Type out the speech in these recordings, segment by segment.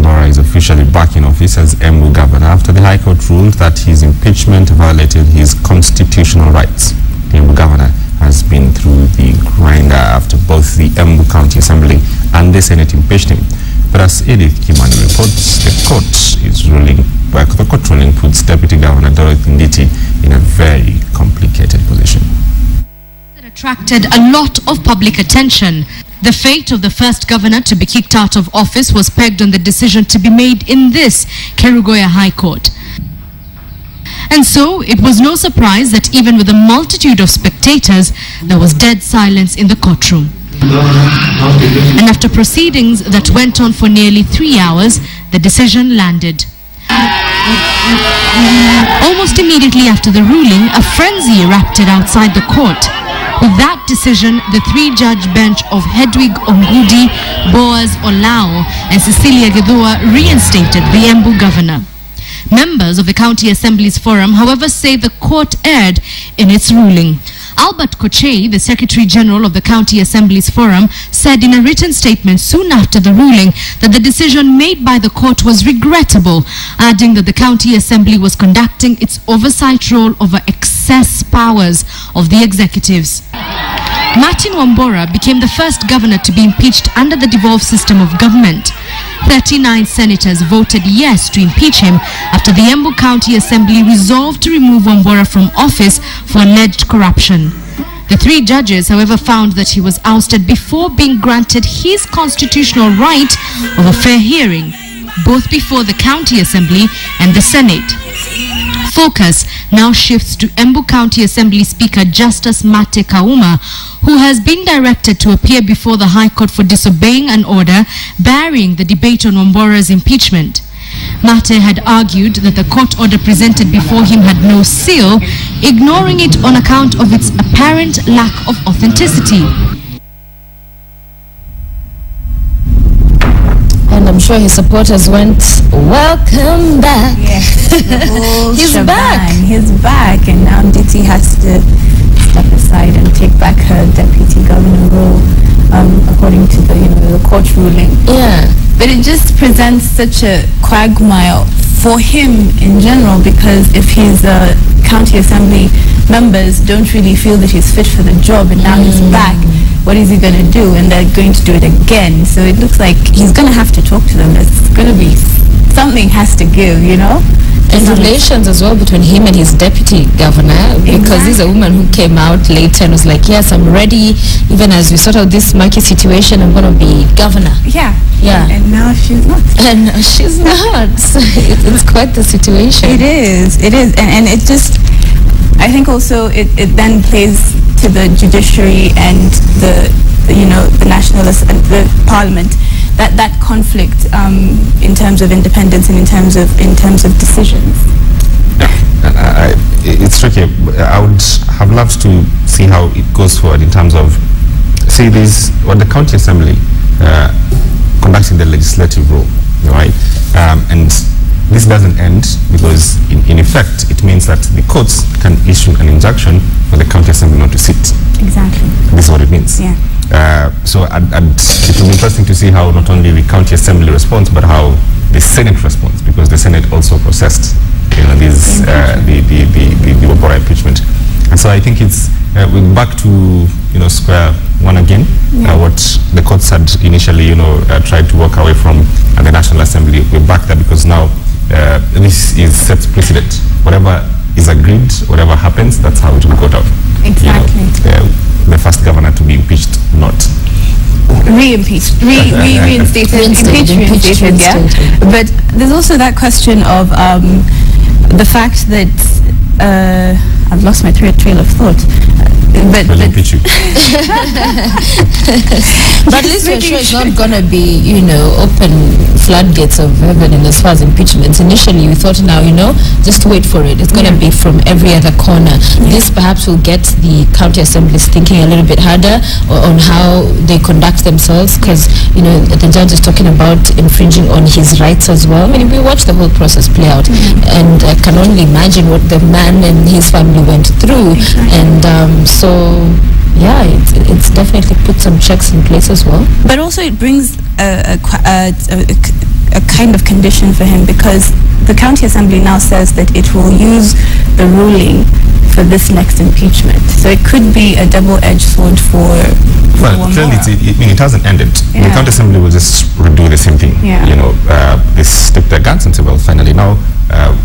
Wambora is officially back in office as Embu governor after the High Court ruled that his impeachment violated his constitutional rights. The Embu governor has been through the grinder after both the Embu County Assembly and the Senate impeached him. But as Edith Kimani reports, the court ruling puts Deputy Governor Dorothy Nditi in a very complicated position. It attracted a lot of public attention. The fate of the first governor to be kicked out of office was pegged on the decision to be made in this Kerugoya High Court. And so it was no surprise that even with a multitude of spectators, there was dead silence in the courtroom. And after proceedings that went on for nearly 3 hours, the decision landed. Almost immediately after the ruling, a frenzy erupted outside the court. With that decision, the three-judge bench of Hedwig Ongudi, Boaz Olao and Cecilia Gedua reinstated the Embu governor. Members of the County Assembly's Forum, however, say the court erred in its ruling. Albert Kochei, the Secretary General of the County Assembly's Forum, said in a written statement soon after the ruling that the decision made by the court was regrettable, adding that the County Assembly was conducting its oversight role over excess powers of the executives. Martin Wambora became the first governor to be impeached under the devolved system of government. 39 senators voted yes to impeach him after the Embu County Assembly resolved to remove Wambora from office for alleged corruption. The three judges, however, found that he was ousted before being granted his constitutional right of a fair hearing, both before the County Assembly and the Senate. Focus now shifts to Embu County Assembly Speaker Justice Mate Kauma, who has been directed to appear before the High Court for disobeying an order barring the debate on Wambora's impeachment. Mate had argued that the court order presented before him had no seal, ignoring it on account of its apparent lack of authenticity. And I'm sure his supporters went, welcome back. Yes, He's back. He's back, and now Nditi has to step aside and take back her deputy governor role, according to the court ruling. Yeah. But it just presents such a quagmire for him in general, because if his county assembly members don't really feel that he's fit for the job, and now he's back, what is he going to do? And they're going to do it again. So it looks like he's going to have to talk to them. It's going to be, something has to give, And relations as well between him and his deputy governor, because he's a woman who came out later and was like, yes, I'm ready, even as we sort out this murky situation, I'm going to be governor. Yeah. And now she's not. And now she's not. So it's quite the situation. It is. And it just, I think also it then plays to the judiciary and the national and the parliament, that conflict in terms of independence and in terms of decisions. It's tricky. I would have loved to see how it goes forward in terms of the county assembly conducting the legislative role, right? And this doesn't end because in effect it means that the courts can issue an injunction for the county assembly not to sit. Exactly. This is what it means. Yeah. So it will be interesting to see how not only the county assembly responds, but how the Senate responds, because the Senate also processed the Wambora impeachment. And so I think it's we're back to square one again. What the courts had initially tried to walk away from at the National Assembly, we're back there, because now this is set precedent. Whatever is agreed, whatever happens, that's how it will go down. Exactly. The first governor to be impeached, not re-impeached, reinstated, reinstated, yeah. But there's also that question of the fact that I've lost my trail of thought. But impeach you. But at least we're sure it's not going to be, open floodgates of heaven in as far as impeachments. Initially, we thought now, just wait for it. It's going to be from every other corner. This perhaps will get the county assemblies thinking a little bit harder on how they conduct themselves, because, the judge is talking about infringing on his rights as well. I mean, we watched the whole process play out, and I can only imagine what the man and his family went through. And so, yeah, it's definitely put some checks in place as well. But also it brings a kind of condition for him, because the county assembly now says that it will use the ruling for this next impeachment. So it could be a double-edged sword for well, clearly it hasn't ended. Yeah. The county assembly will just redo the same thing. Yeah. They stick their guns and say, well, finally now,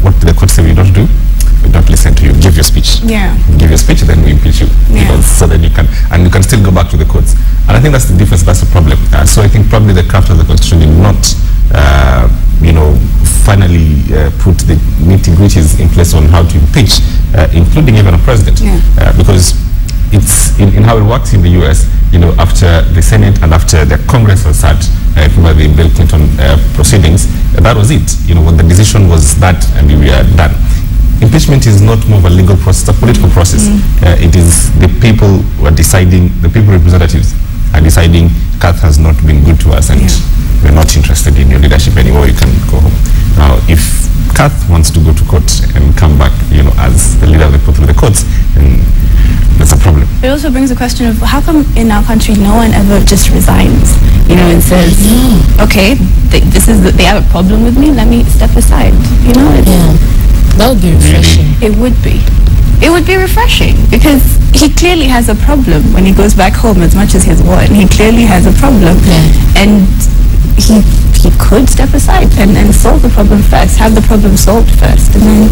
what the court say we don't do? We don't listen to you. Give your speech. Yeah. Give your speech, then we impeach you. Yeah. So that you can still go back to the courts. And I think that's the difference. That's the problem. So I think probably the craft of the constitution did not, finally put the nitty-gritties in place on how to impeach, including even a president. Yeah. Because it's in how it works in the U.S. After the Senate and after the Congress was sat, remember the Bill Clinton proceedings, that was it. When the decision was that, and we were done. Impeachment is not more of a legal process, it's a political process. It is the people who are deciding, the people representatives are deciding, Kath has not been good to us and we're not interested in your leadership anymore, you can go home. Now, if Kath wants to go to court and come back, as the leader of the people through the courts, then that's a problem. It also brings the question of how come in our country no one ever just resigns, and says, okay, they have a problem with me, let me step aside, That would be refreshing. It would be. It would be refreshing because he clearly has a problem when he goes back home, as much as he's won. He clearly has a problem. Yeah. And he could step aside and solve the problem first, have the problem solved first. And then,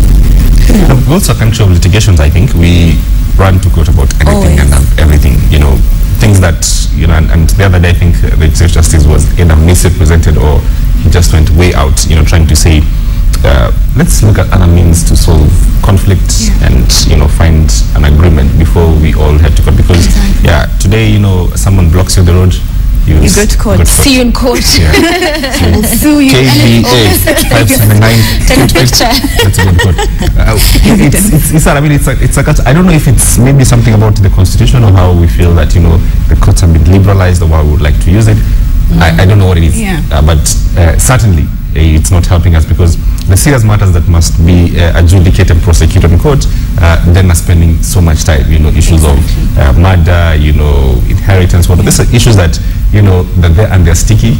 We're also a country of litigations, I think. We run to court about anything and everything, things that, and the other day I think the Chief Justice was either misrepresented or he just went way out, trying to say, let's look at other means to solve conflict and find an agreement before we all head to court, because today someone blocks you on the road, you go to court. See you in court. we'll sue you. KBA 579. Take a picture. That's a good court. I don't know if it's maybe something about the constitution or how we feel that the courts have been liberalized or how we would like to use it. I don't know what it is, but certainly it's not helping us, because the serious matters that must be adjudicated, prosecuted in court, then are spending so much time, issues of murder, inheritance, whatever. These are issues that, that they're, and they're sticky,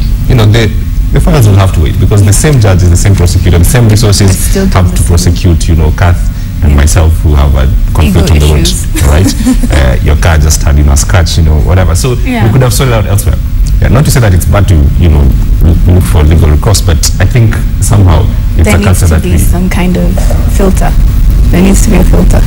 the files will have to wait, because the same judge is the same prosecutor, the same resources have to prosecute, Kath and myself, who have a conflict on the road, right? Your car just had, a scratch, whatever. So we could have sorted out elsewhere. Not to say that it's bad to, look for legal recourse, but I think somehow it's a culture that there needs to be some kind of filter. There needs to be a filter.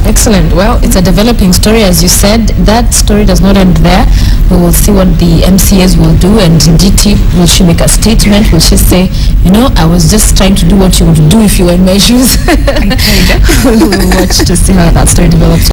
Excellent. Well, it's a developing story, as you said. That story does not end there. We will see what the MCAs will do, and DT, will she make a statement? Will she say, I was just trying to do what you would do if you were in my shoes? We'll watch to see how that story develops.